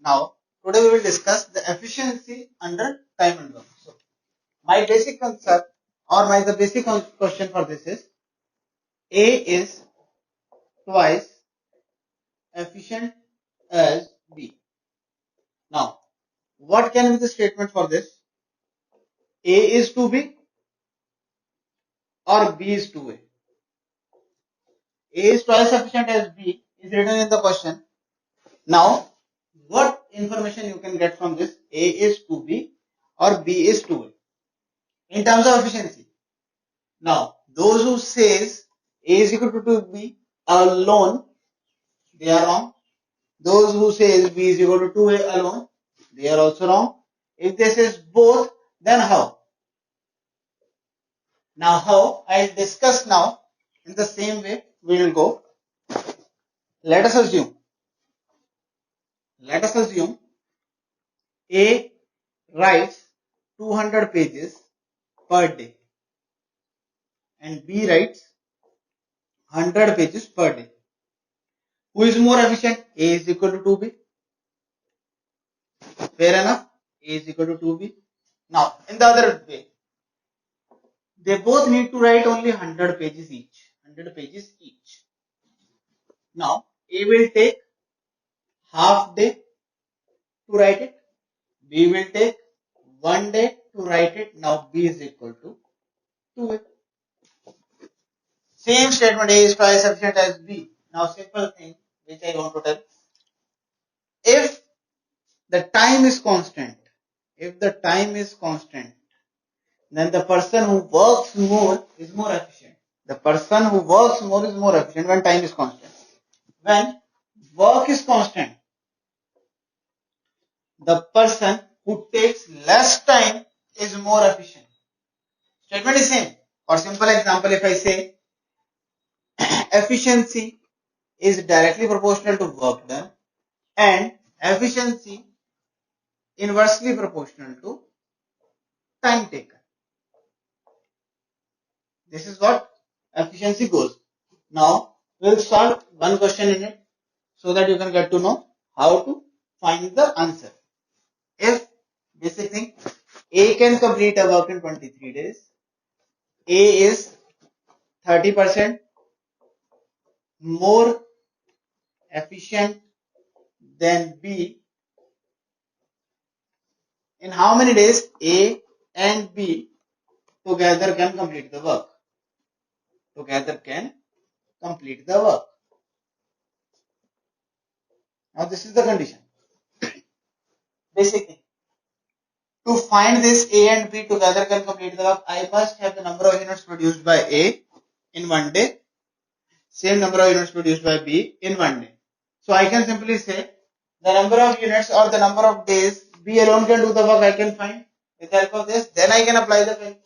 Now, today we will discuss the efficiency under time and work. So, my basic concept or the basic question for this is A is twice efficient as B. Now, what can be the statement for this? A is to B or B is to A? A is twice efficient as B is written in the question. Now, what information you can get from this? A is to B or B is to A in terms of efficiency. Now, those who says A is equal to B alone, they are wrong. Those who says B is equal to 2A alone, they are also wrong. If this is both, then how? Now how? I'll discuss now. In the same way, we will go. Let us assume A writes 200 pages per day and B writes 100 pages per day. Who is more efficient? A is equal to 2B. Fair enough. A is equal to 2B. Now, in the other way, they both need to write only 100 pages each. 100 pages each. Now, A will take half day to write it. B will take 1 day to write it. Now, B is equal to 2A. Same statement, A is twice efficient as B. Now, simple thing which I want to tell. If the time is constant, then the person who works more is more efficient. The person who works more is more efficient when time is constant. When work is constant, the person who takes less time is more efficient. Statement is same. For simple example, if I say efficiency is directly proportional to work done and efficiency inversely proportional to time taken. This is what efficiency goes. Now, we'll solve one question in it so that you can get to know how to find the answer. If basic thing, A can complete a work in 23 days, A is 30% more efficient than B. In how many days A and B together can complete the work? Now this is the condition. Basic thing. To find this A and B together can complete the work, I must have the number of units produced by A in 1 day, same number of units produced by B in 1 day. So I can simply say the number of units or the number of days B alone can do the work I can find with the help of this, then I can apply the value.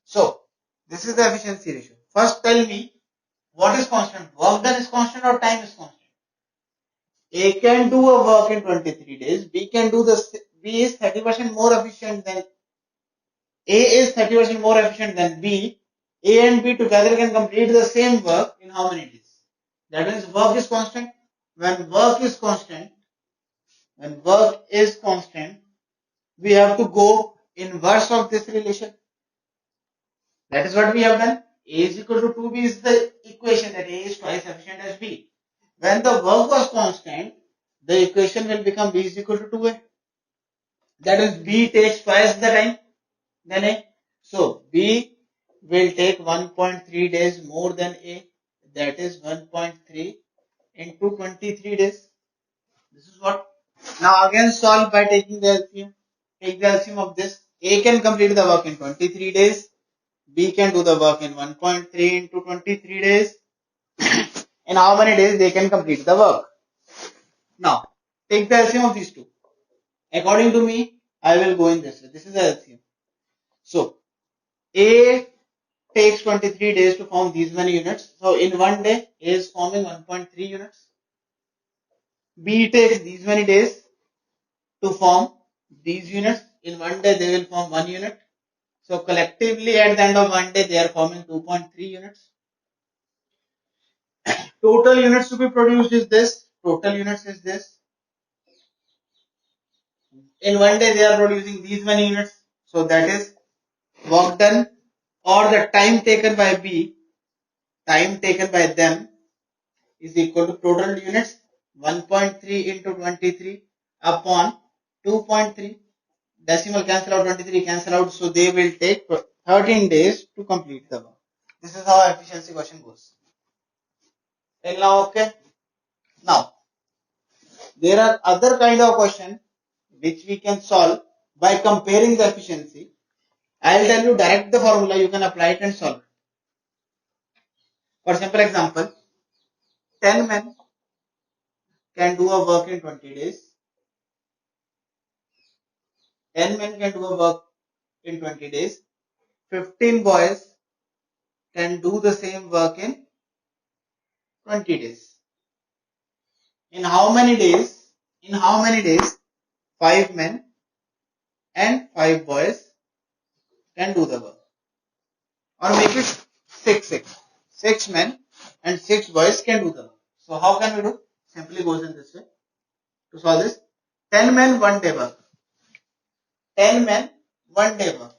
So this is the efficiency ratio. First tell me what is constant, work done is constant or time is constant? A can do a work in 23 days, B is 30% more efficient than A is 30% more efficient than B. A and B together can complete the same work in how many days? That means work is constant. When work is constant, we have to go inverse of this relation. That is what we have done. A is equal to 2B is the equation that A is twice efficient as B. When the work was constant, the equation will become B is equal to 2A. That is B takes twice the time than A. So B will take 1.3 days more than A. That is 1.3 into 23 days. This is what. Now again solve by taking the LCM. Take the LCM of this. A can complete the work in 23 days. B can do the work in 1.3 into 23 days. In how many days they can complete the work? Now, take the LCM of these two. According to me, I will go in this way. This is the LCM. So, A takes 23 days to form these many units. So, in 1 day, A is forming 1.3 units. B takes these many days to form these units. In 1 day, they will form 1 unit. So, collectively at the end of 1 day, they are forming 2.3 units. Total units to be produced is this. In one day they are producing these many units. So that is work done or the time taken by B, time taken by them is equal to total units 1.3 into 23 upon 2.3. Decimal cancel out, 23 cancel out, so they will take 13 days to complete the work. This is how efficiency question goes. Till now, okay? Now, there are other kind of question which we can solve by comparing the efficiency. I will tell you direct the formula, you can apply it and solve it. For simple example, 10 men can do a work in 20 days. 10 men can do a work in 20 days. 15 boys can do the same work in 20 days. In how many days? In how many days 5 men and 5 boys can do the work? Or make it 6. 6 men and 6 boys can do the work. So how can we do? Simply goes in this way. To solve this, 10 men 1 day work. 10 men 1 day work.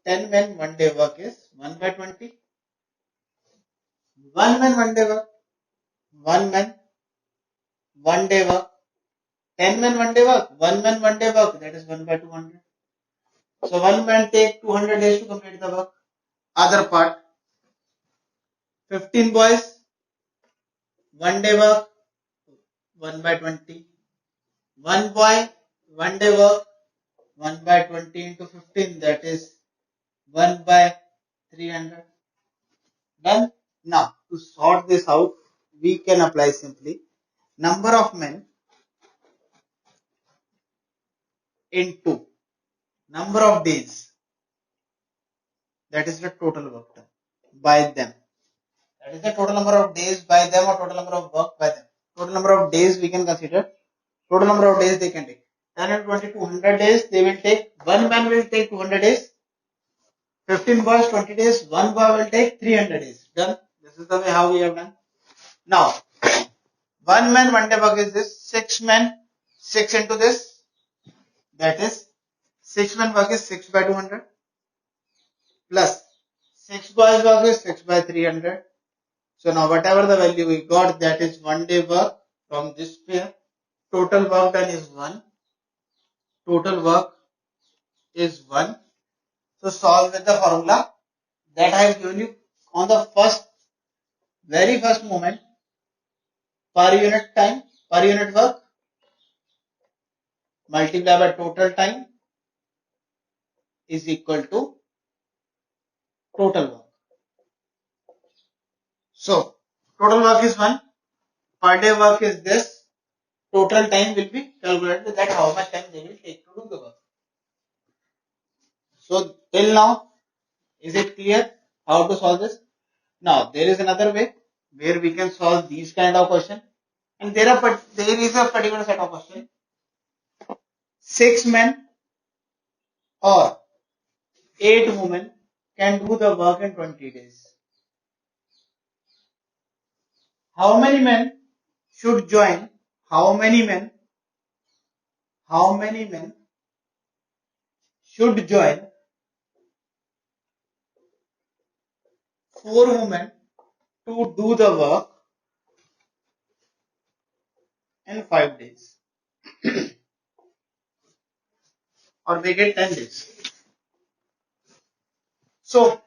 10 men 1 day work is 1 by 20. 1 man 1 day work. 1 man 1 day work. 10 men 1 day work. 1 man 1 day work. That is 1 by 200. So 1 man take 200 days to complete the work. Other part, 15 boys 1 day work. 1 by 20. 1 boy 1 day work. 1 by 20 into 15, that is 1 by 300. Done. Now to sort this out, we can apply simply number of men into number of days, that is the total work done by them. That is the total number of days by them or total number of work by them. Total number of days we can consider. Total number of days they can take. 10 and 20, 200 days they will take. 1 man will take 200 days. 15 boys 20 days. 1 boy will take 300 days. Done. This is the way how we have done. Now, 1 man 1 day work is this. 6 men 6 into this. That is 6 men work is 6 by 200 plus 6 boys work is 6 by 300. So now whatever the value we got, that is 1 day work from this pair. Total work done is 1. Total work is 1. So solve with the formula that I have given you on the very first moment, per unit time, per unit work, multiply by total time is equal to total work. So total work is 1. Per day work is this. Total time will be calculated, that how much time they will take to do the work. So till now, is it clear how to solve this? Now there is another way where we can solve these kind of question, and there is a particular set of question. 6 men or 8 women can do the work in 20 days. How many men should join? How many men should join 4 women to do the work in 5 days? Or make it 10 days. So,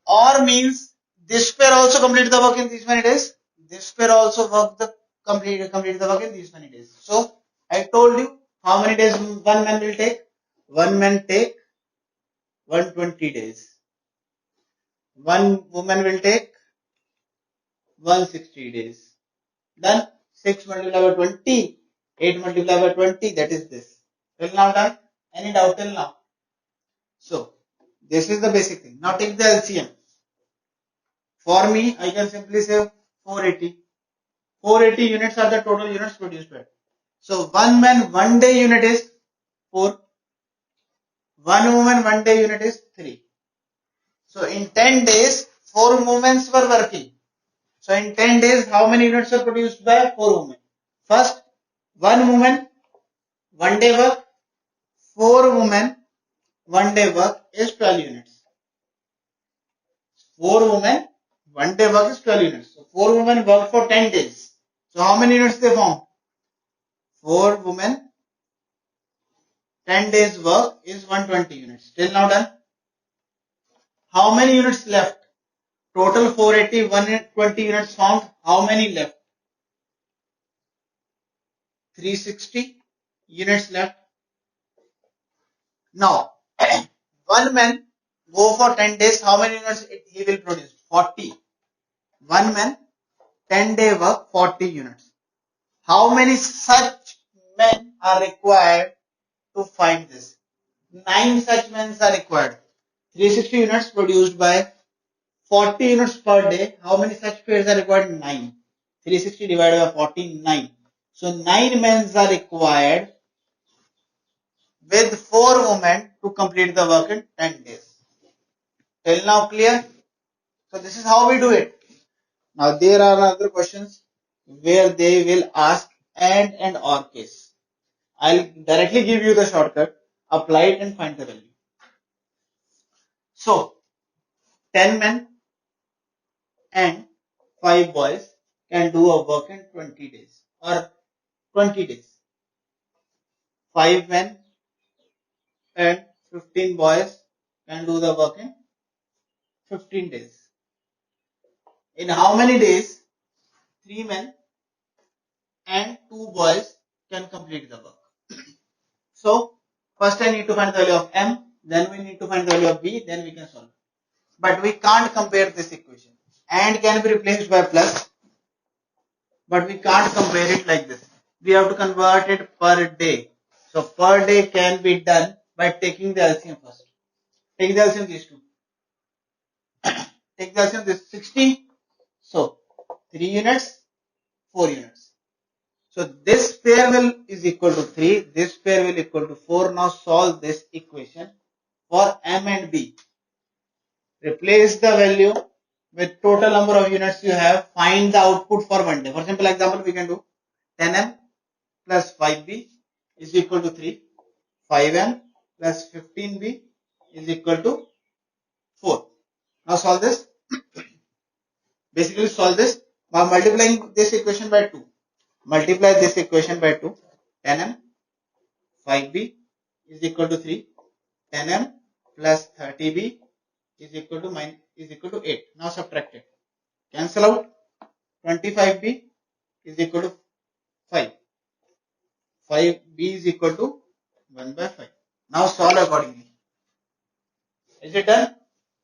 or means this pair also complete the work in these many days. This pair also complete the work in these many days. So, I told you how many days 1 man will take. 1 man take 120 days. 1 woman will take 160 days. Then 6 multiplied by 20, 8 multiplied by 20, that is this. Till now done? Any doubt till now? So, this is the basic thing. Now take the LCM. For me, I can simply say 480. 480 units are the total units produced by. So, 1 man 1 day unit is 4. 1 woman 1 day unit is 3. So, in 10 days, 4 women were working. So, in 10 days, how many units are produced by 4 women? First, 1 woman 1 day work, 4 women, 1 day work is 12 units. 4 women, 1 day work is 12 units. So 4 women work for 10 days. So how many units they form? 4 women, 10 days work is 120 units. Till now done. How many units left? Total 480, 120 units found. How many left? 360 units left. Now, one man go for 10 days. How many units he will produce? 40. One man, 10 day work, 40 units. How many such men are required to find this? 9 such men are required. 360 units produced by 40 units per day. How many such pairs are required? 9. 360 divided by 49. So 9 men are required with 4 women to complete the work in 10 days. Till now clear? So this is how we do it. Now there are other questions where they will ask and or case. I'll directly give you the shortcut. Apply it and find the value. So 10 men and 5 boys can do a work in 20 days or 20 days. 5 men and 15 boys can do the work in 15 days. In how many days? 3 men and 2 boys can complete the work. So first I need to find the value of m, then we need to find the value of b, then we can solve. But we can't compare this equation. And can be replaced by plus, but we can't compare it like this. We have to convert it per day. So per day can be done by taking the LCM first. Take the LCM these two. Take the LCM this 60. So 3 units, 4 units. So this pair will is equal to 3. This pair will equal to 4. Now solve this equation for m and b. Replace the value with total number of units you have. Find the output for one day. For simple example, we can do 10m plus 5b is equal to 3. 5m plus 15b is equal to 4. Now solve this. Basically solve this by multiplying this equation by 2. Multiply this equation by 2. 10m 5b is equal to 3. 10m plus 30b is equal to 8. Now subtract it. Cancel out. 25b is equal to 5. 5b is equal to 1 by 5. Now solve accordingly. Is it done?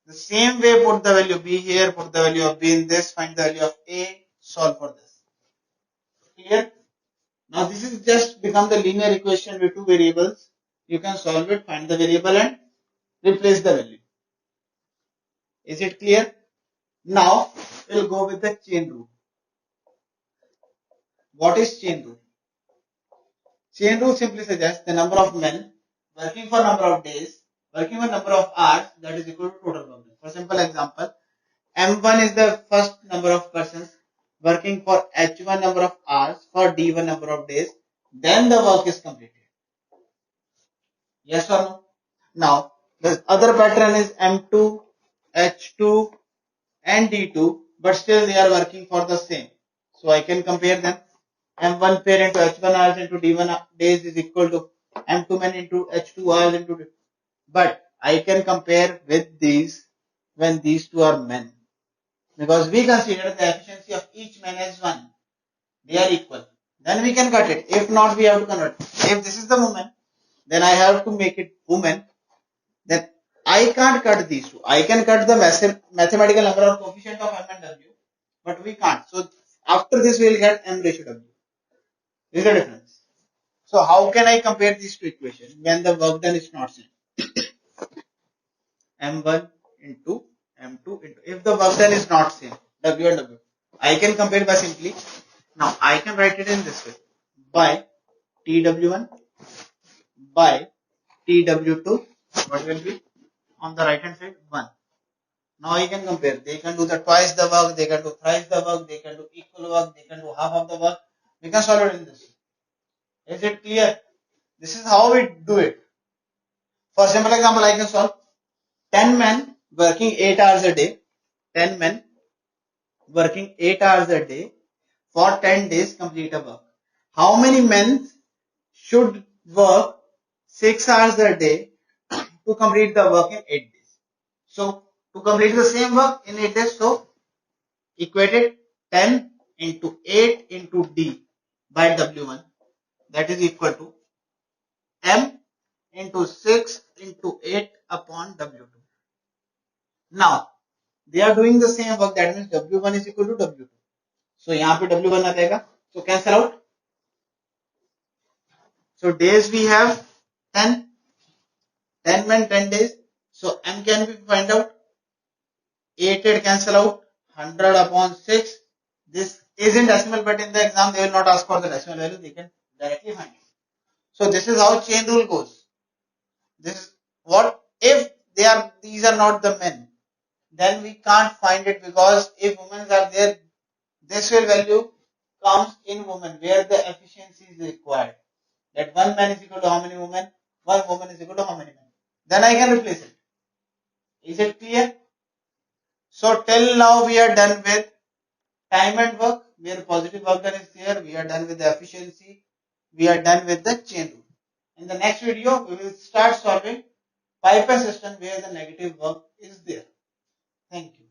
The same way put the value b here, put the value of b in this, find the value of a, solve for this. Clear? Now this is just become the linear equation with two variables. You can solve it, find the variable and replace the value. Is it clear? Now we'll go with the chain rule. What is chain rule? Chain rule simply suggests the number of men working for number of days, working for number of hours, that is equal to total work. For simple example, M1 is the first number of persons working for H1 number of hours for D1 number of days, then the work is completed. Yes or no? Now, the other pattern is M2, H2 and D2, but still they are working for the same. So I can compare them. M1 pair into H1 hours into D1 days is equal to M2 men into H2 hours into D. But I can compare with these when these two are men. Because we consider the efficiency of each man as 1. They are equal. Then we can cut it. If not, we have to convert. If this is the woman, then I have to make it woman. Then I can't cut these two. I can cut the mathematical number or coefficient of m and w, but we can't. So after this, we will get m ratio w. This is the difference. So how can I compare these two equations when the work done is not same? M1 into M2 into, if the work done is not same, W and W, I can compare by simply, now I can write it in this way, by TW1 by TW2, what will be on the right hand side? 1. Now I can compare, they can do the twice the work, they can do thrice the work, they can do equal work, they can do half of the work, we can solve it in this way. Is it clear? This is how we do it. For simple example, I can solve 10 men working 8 hours a day. 10 men working 8 hours a day for 10 days complete a work. How many men should work 6 hours a day to complete the work in 8 days? So, to complete the same work in 8 days, so equated 10 into 8 into D by W1, that is equal to M into 6 into 8 upon W2. Now, they are doing the same work, that means W1 is equal to W2. So, यहाँ पे W1 आ जाएगा. So, cancel out. So, days we have 10. 10 men 10 days. So, M can be find out. 8 cancel out. 100 upon 6. This is in decimal, but in the exam they will not ask for the decimal value. They can directly find it. So, this is how chain rule goes. This is what if these are not the men, then we can't find it, because if women are there, this value comes in women where the efficiency is required. That one man is equal to how many women? One woman is equal to how many men? Then I can replace it. Is it clear? So till now we are done with time and work, where positive work done is there. We are done with the efficiency. We are done with the chain rule. In the next video, we will start solving pipe and system where the negative work is there. Thank you.